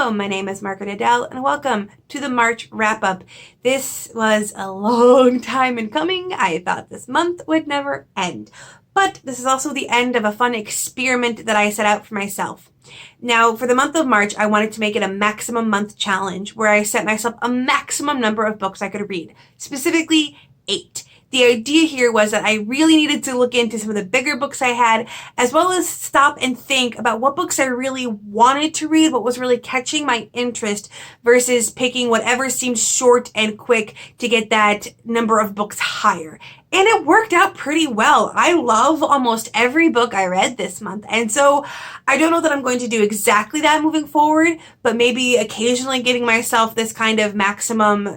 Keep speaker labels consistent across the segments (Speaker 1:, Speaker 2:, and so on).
Speaker 1: Hello, my name is Margaret Adele, and welcome to the March wrap-up. This was a long time in coming. I thought this month would never end. But this is also the end of a fun experiment that I set out for myself. Now, for the month of March, I wanted to make it a maximum month challenge where I set myself a maximum number of books I could read, specifically 8. The idea here was that I really needed to look into some of the bigger books I had, as well as stop and think about what books I really wanted to read, what was really catching my interest, versus picking whatever seemed short and quick to get that number of books higher. And it worked out pretty well. I love almost every book I read this month. And so I don't know that I'm going to do exactly that moving forward, but maybe occasionally giving myself this kind of maximum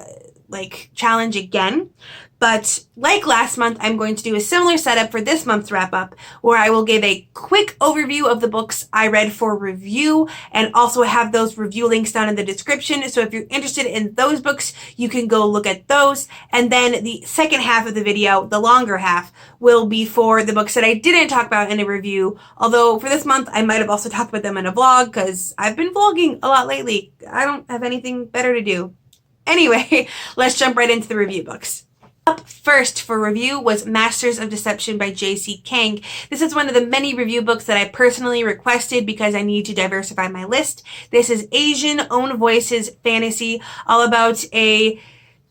Speaker 1: challenge again. But like last month, I'm going to do a similar setup for this month's wrap-up, where I will give a quick overview of the books I read for review, and also have those review links down in the description. So if you're interested in those books, you can go look at those. And then the second half of the video, the longer half, will be for the books that I didn't talk about in a review. Although for this month, I might have also talked about them in a vlog, because I've been vlogging a lot lately. I don't have anything better to do. Anyway, let's jump right into the review books. Up first for review was Masters of Deception by J.C. Kang. This is one of the many review books that I personally requested because I need to diversify my list. This is Asian Own Voices fantasy, all about a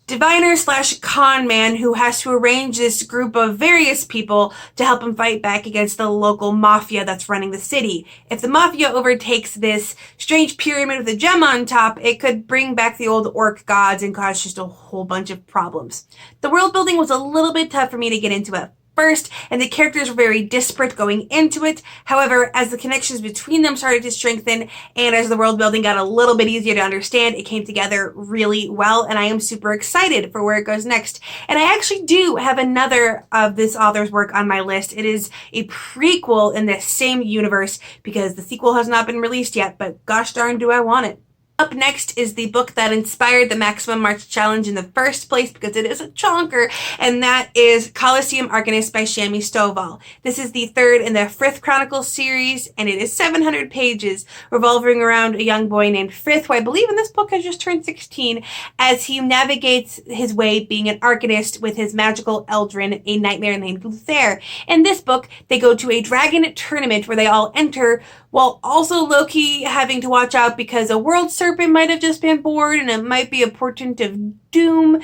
Speaker 1: diviner / con man who has to arrange this group of various people to help him fight back against the local mafia that's running the city. If the mafia overtakes this strange pyramid with a gem on top, it could bring back the old orc gods and cause just a whole bunch of problems. The world building was a little bit tough for me to get into at first, and the characters were very disparate going into it. However, as the connections between them started to strengthen, and as the world building got a little bit easier to understand, it came together really well, and I am super excited for where it goes next. And I actually do have another of this author's work on my list. It is a prequel in the same universe, because the sequel has not been released yet, but gosh darn do I want it. Up next is the book that inspired the Maximum March Challenge in the first place, because it is a chonker, and that is Coliseum, Arcanist by Stovall. This is the third in the Frith Chronicles series, and it is 700 pages, revolving around a young boy named Frith, who I believe in this book has just turned 16, as he navigates his way being an Arcanist with his magical eldrin, a nightmare named Luther. In this book, they go to a dragon tournament where they all enter, while also low-key having to watch out because a world serpent might have just been born and it might be a portent of doom.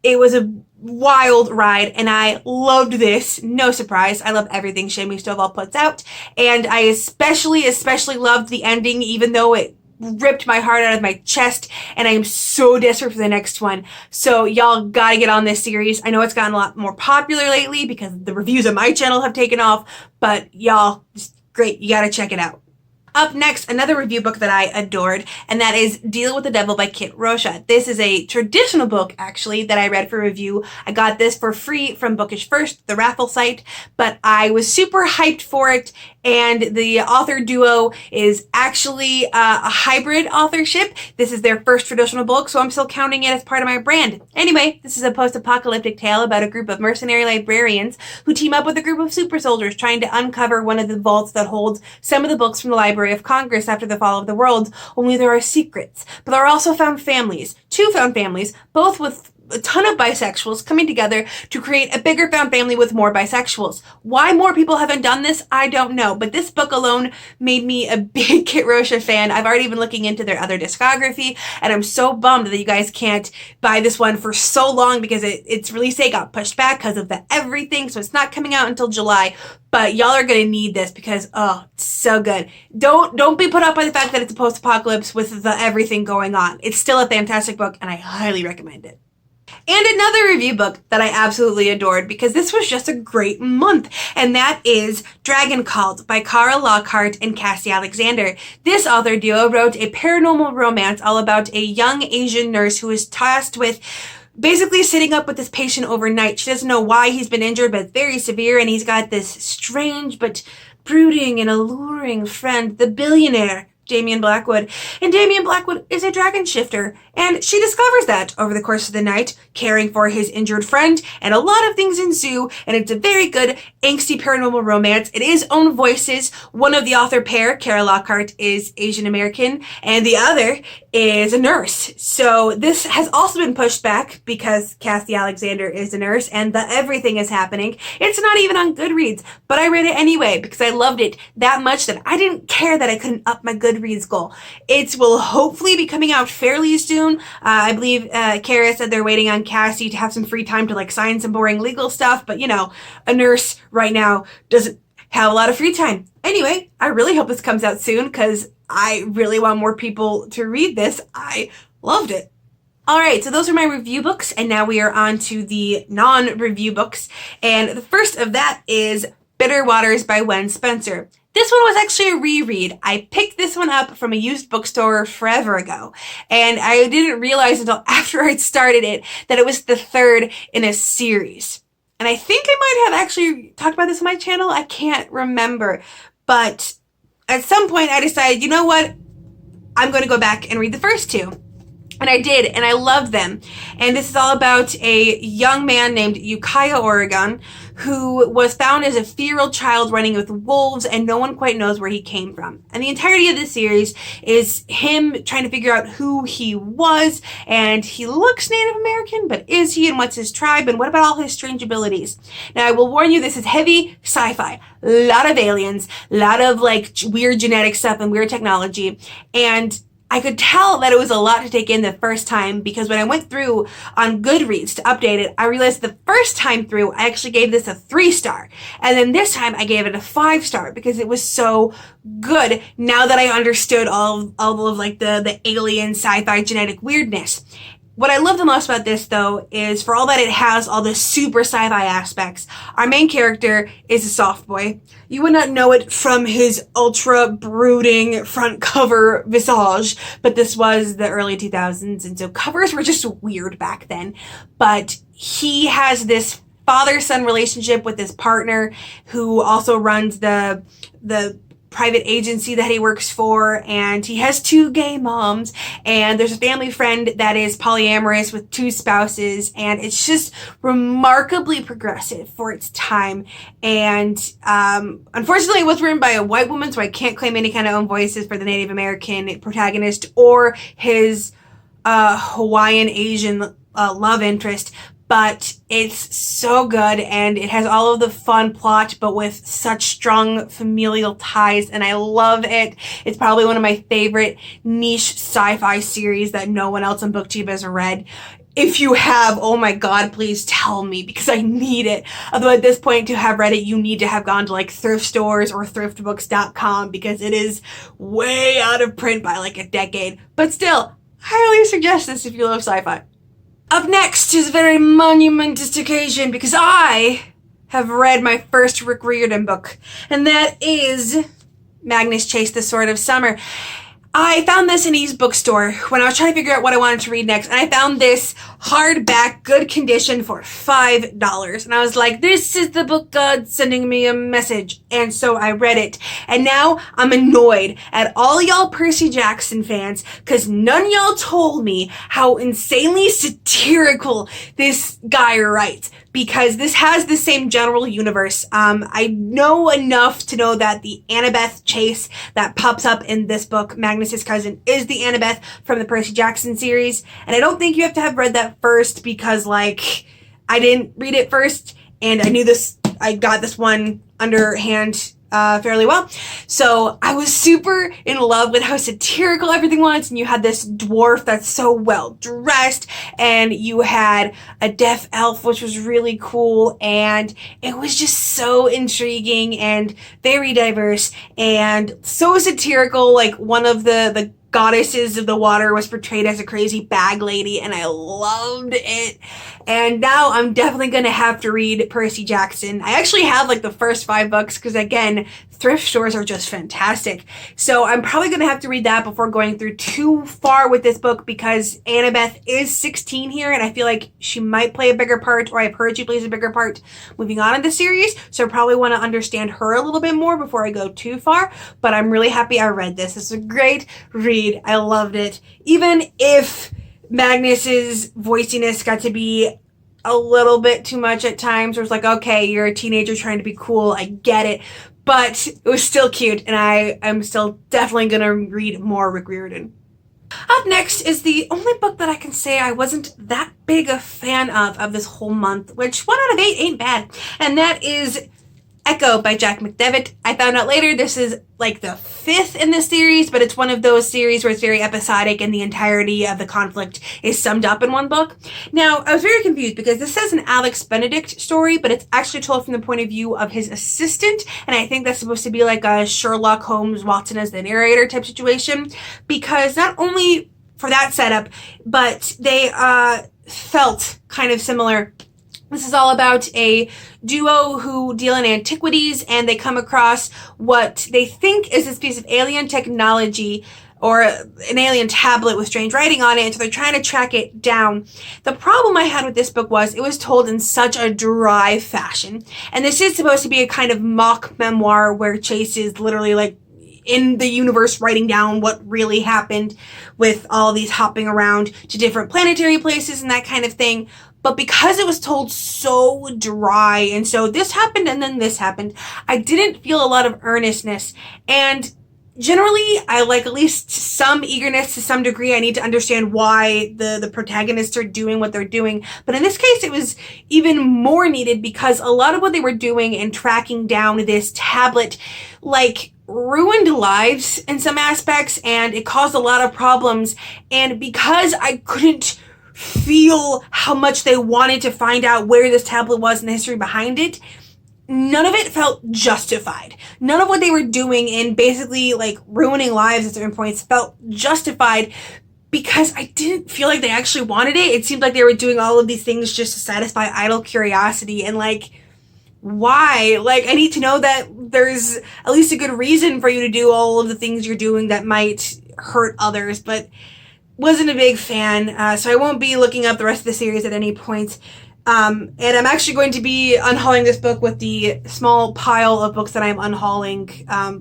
Speaker 1: It was a wild ride, and I loved this. No surprise. I love everything Stovall puts out, and I especially loved the ending, even though it ripped my heart out of my chest, and I am so desperate for the next one. So y'all gotta get on this series. I know it's gotten a lot more popular lately because the reviews on my channel have taken off, but y'all, it's great. You gotta check it out. Up next, another review book that I adored, and that is Deal with the Devil by Kit Rocha. This is a traditional book, actually, that I read for review. I got this for free from Bookish First, the raffle site, but I was super hyped for it, and the author duo is actually a hybrid authorship. This is their first traditional book, so I'm still counting it as part of my brand. Anyway, this is a post-apocalyptic tale about a group of mercenary librarians who team up with a group of super soldiers trying to uncover one of the vaults that holds some of the books from the Library of Congress after the fall of the world. Only there are secrets. But there are also found families, 2 found families, both with a ton of bisexuals coming together to create a bigger found family with more bisexuals. Why more people haven't done this, I don't know. But this book alone made me a big Kit Rocha fan. I've already been looking into their other discography, and I'm so bummed that you guys can't buy this one for so long, because its release date got pushed back because of the everything, so it's not coming out until July. But y'all are gonna need this because, oh, it's so good. Don't be put off by the fact that it's a post-apocalypse with the everything going on. It's still a fantastic book, and I highly recommend it. And another review book that I absolutely adored, because this was just a great month, and that is Dragon Called by Cara, Lockhart, and Cassie Alexander. This author duo wrote a paranormal romance all about a young Asian nurse who is tasked with basically sitting up with this patient overnight. She doesn't know why he's been injured, but it's very severe, and he's got this strange but brooding and alluring friend, the billionaire Damian Blackwood, and Damian Blackwood is a dragon shifter, and she discovers that over the course of the night, caring for his injured friend, and a lot of things ensue, and it's a very good, angsty paranormal romance. It is own voices. One of the author pair, Cara Lockhart, is Asian American, and the other is a nurse. So this has also been pushed back because Cassie Alexander is a nurse, and the everything is happening. It's not even on Goodreads, but I read it anyway because I loved it that much that I didn't care that I couldn't up my Goodreads goal. It will hopefully be coming out fairly soon. I believe Cara said they're waiting on Cassie to have some free time to like sign some boring legal stuff, but you know, a nurse right now doesn't have a lot of free time. Anyway, I really hope this comes out soon because I really want more people to read this. I loved it. All right, so those are my review books, and now we are on to the non-review books. And the first of that is Bitter Waters by Wen Spencer. This one was actually a reread. I picked this one up from a used bookstore forever ago, and I didn't realize until after I'd started it that it was the third in a series. And I think I might have actually talked about this on my channel. I can't remember, but at some point I decided, you know what? I'm going to go back and read the first two. And I did, and I loved them. And this is all about a young man named Ukiah Oregon, who was found as a 4-year-old child running with wolves, and no one quite knows where he came from. And the entirety of this series is him trying to figure out who he was, and he looks Native American, but is he, and what's his tribe, and what about all his strange abilities? Now, I will warn you, this is heavy sci-fi. A lot of aliens, a lot of like weird genetic stuff and weird technology, and I could tell that it was a lot to take in the first time because when I went through on Goodreads to update it, I realized the first time through, I actually gave this a 3-star. And then this time I gave it a 5-star because it was so good now that I understood all of like the alien sci-fi genetic weirdness. What I love the most about this, though, is for all that it has all the super sci-fi aspects, our main character is a soft boy. You would not know it from his ultra brooding front cover visage, but this was the early 2000s, and so covers were just weird back then. But he has this father-son relationship with his partner who also runs the private agency that he works for, and he has 2 gay moms, and there's a family friend that is polyamorous with 2 spouses, and it's just remarkably progressive for its time. And unfortunately it was written by a white woman, so I can't claim any kind of own voices for the Native American protagonist or his Hawaiian Asian love interest. But it's so good, and it has all of the fun plot, but with such strong familial ties, and I love it. It's probably one of my favorite niche sci-fi series that no one else on BookTube has read. If you have, oh my god, please tell me, because I need it. Although at this point, to have read it, you need to have gone to like thrift stores or thriftbooks.com, because it is way out of print by like a decade. But still, highly suggest this if you love sci-fi. Up next is a very monumentous occasion because I have read my first Rick Riordan book, and that is Magnus Chase, The Sword of Summer. I found this in Eve's bookstore when I was trying to figure out what I wanted to read next, and I found this hardback, good condition for $5. And I was like, this is the book God sending me a message. And so I read it. And now I'm annoyed at all y'all Percy Jackson fans because none of y'all told me how insanely satirical this guy writes. Because this has the same general universe. I know enough to know that the Annabeth Chase that pops up in this book, Magnus's cousin, is the Annabeth from the Percy Jackson series. And I don't think you have to have read that first because, like, I didn't read it first and I knew this, I got this one underhand fairly well. So I was super in love with how satirical everything was, and you had this dwarf that's so well dressed, and you had a deaf elf, which was really cool, and it was just so intriguing and very diverse and so satirical. Like one of the goddesses of the water was portrayed as a crazy bag lady, and I loved it. And now I'm definitely going to have to read Percy Jackson. I actually have like the first 5 books because, again, thrift stores are just fantastic. So I'm probably going to have to read that before going through too far with this book, because Annabeth is 16 here and I feel like she might play a bigger part, or I've heard she plays a bigger part moving on in the series. So I probably want to understand her a little bit more before I go too far. But I'm really happy I read this. It's a great read. I loved it. Even if Magnus's voiciness got to be a little bit too much at times, where it's like, okay, you're a teenager trying to be cool, I get it, but it was still cute, and I'm still definitely gonna read more Rick Riordan. Up next is the only book that I can say I wasn't that big a fan of this whole month, which 1 out of 8 ain't bad, and that is Echo by Jack Mcdevitt. I found out later this is like the 5th in the series, but it's one of those series where it's very episodic and the entirety of the conflict is summed up in one book. Now, I was very confused because this says an Alex Benedict story, but it's actually told from the point of view of his assistant, and I think that's supposed to be like a Sherlock Holmes, Watson as the narrator type situation, because not only for that setup, but they felt kind of similar. This is all about a duo who deal in antiquities, and they come across what they think is this piece of alien technology, or an alien tablet with strange writing on it, and so they're trying to track it down. The problem I had with this book was it was told in such a dry fashion, and this is supposed to be a kind of mock memoir where Chase is literally like in the universe writing down what really happened with all these hopping around to different planetary places and that kind of thing. But because it was told so dry, and so this happened and then this happened, I didn't feel a lot of earnestness. And generally, I like at least some eagerness to some degree. I need to understand why the protagonists are doing what they're doing. But in this case, it was even more needed, because a lot of what they were doing in tracking down this tablet, like, ruined lives in some aspects, and it caused a lot of problems. And because I couldn't feel how much they wanted to find out where this tablet was and the history behind it, none of it felt justified. None of what they were doing in basically like ruining lives at certain points felt justified, because I didn't feel like they actually wanted it. It seemed like they were doing all of these things just to satisfy idle curiosity, and like, why? Like, I need to know that there's at least a good reason for you to do all of the things you're doing that might hurt others, but wasn't a big fan, so I won't be looking up the rest of the series at any point. And I'm actually going to be unhauling this book with the small pile of books that I'm unhauling,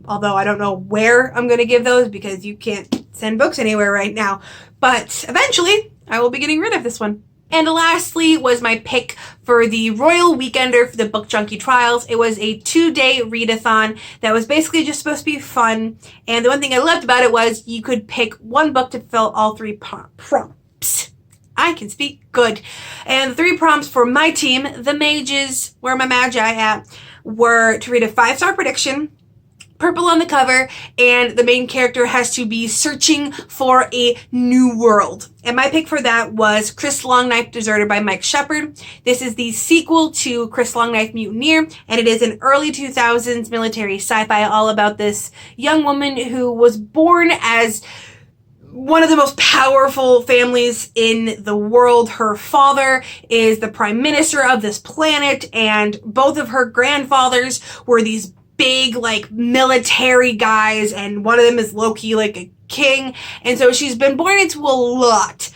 Speaker 1: although I don't know where I'm going to give those, because you can't send books anywhere right now. But eventually, I will be getting rid of this one. And lastly was my pick for the Royal Weekender for the Book Junkie Trials. It was a 2-day readathon that was basically just supposed to be fun. And the one thing I loved about it was you could pick one book to fill all 3 prompts. I can speak good. And the 3 prompts for my team, the mages, where my magi at, were to read a 5-star prediction, purple on the cover, and the main character has to be searching for a new world. And my pick for that was Chris Longknife Deserter by Mike Shepard. This is the sequel to Chris Longknife Mutineer, and it is an early 2000s military sci-fi all about this young woman who was born as one of the most powerful families in the world. Her father is the prime minister of this planet, and both of her grandfathers were these big, like, military guys, and one of them is low-key like a king. And so she's been born into a lot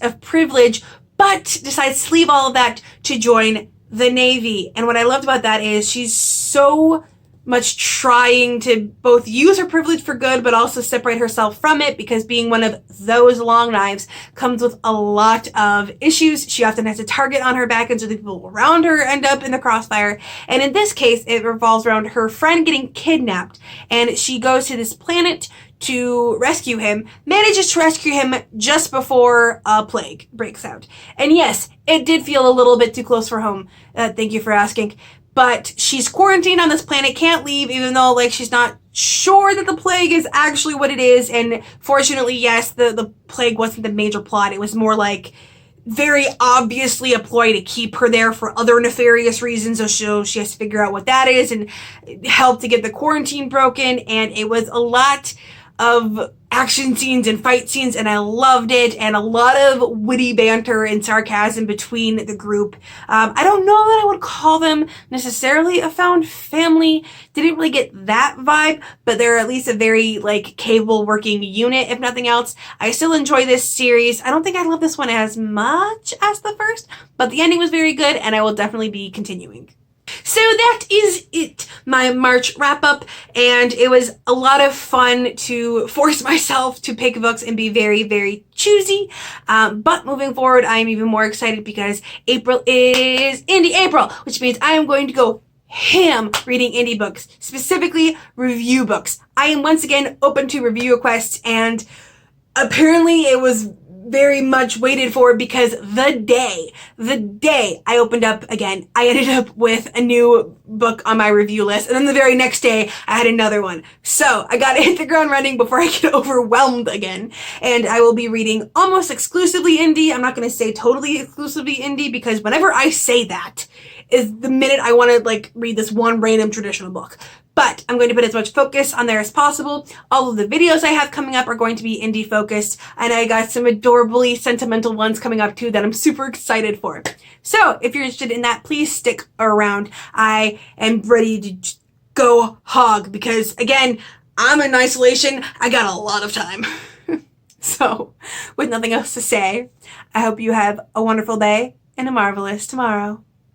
Speaker 1: of privilege, but decides to leave all of that to join the Navy. And what I loved about that is she's so much trying to both use her privilege for good, but also separate herself from it, because being one of those long knives comes with a lot of issues. She often has a target on her back, and so the people around her end up in the crossfire. And in this case, it revolves around her friend getting kidnapped, and she goes to this planet to rescue him, manages to rescue him just before a plague breaks out. And yes, it did feel a little bit too close for home. Thank you for asking. But she's quarantined on this planet, can't leave, even though, like, she's not sure that the plague is actually what it is. And fortunately, yes, the plague wasn't the major plot. It was more like very obviously a ploy to keep her there for other nefarious reasons. So she has to figure out what that is and help to get the quarantine broken. And it was a lot of action scenes and fight scenes, and I loved it, and a lot of witty banter and sarcasm between the group. I don't know that I would call them necessarily a found family. Didn't really get that vibe, but they're at least a very, like, capable working unit, if nothing else. I still enjoy this series. I don't think I love this one as much as the first, but the ending was very good, and I will definitely be continuing. So that is it, my March wrap-up, and it was a lot of fun to force myself to pick books and be very, very choosy. But moving forward, I am even more excited because April is Indie April, which means I am going to go ham reading indie books, specifically review books. I am once again open to review requests, and apparently it was very much waited for because the day I opened up again, I ended up with a new book on my review list, and then the very next day I had another one. So I gotta hit the ground running before I get overwhelmed again, and I will be reading almost exclusively indie. I'm not gonna say totally exclusively indie, because whenever I say that is the minute I want to, like, read this one random traditional book. But I'm going to put as much focus on there as possible. All of the videos I have coming up are going to be indie focused, and I got some adorably sentimental ones coming up too that I'm super excited for. So if you're interested in that, please stick around. I am ready to go hog because, again, I'm in isolation. I got a lot of time. So with nothing else to say, I hope you have a wonderful day and a marvelous tomorrow.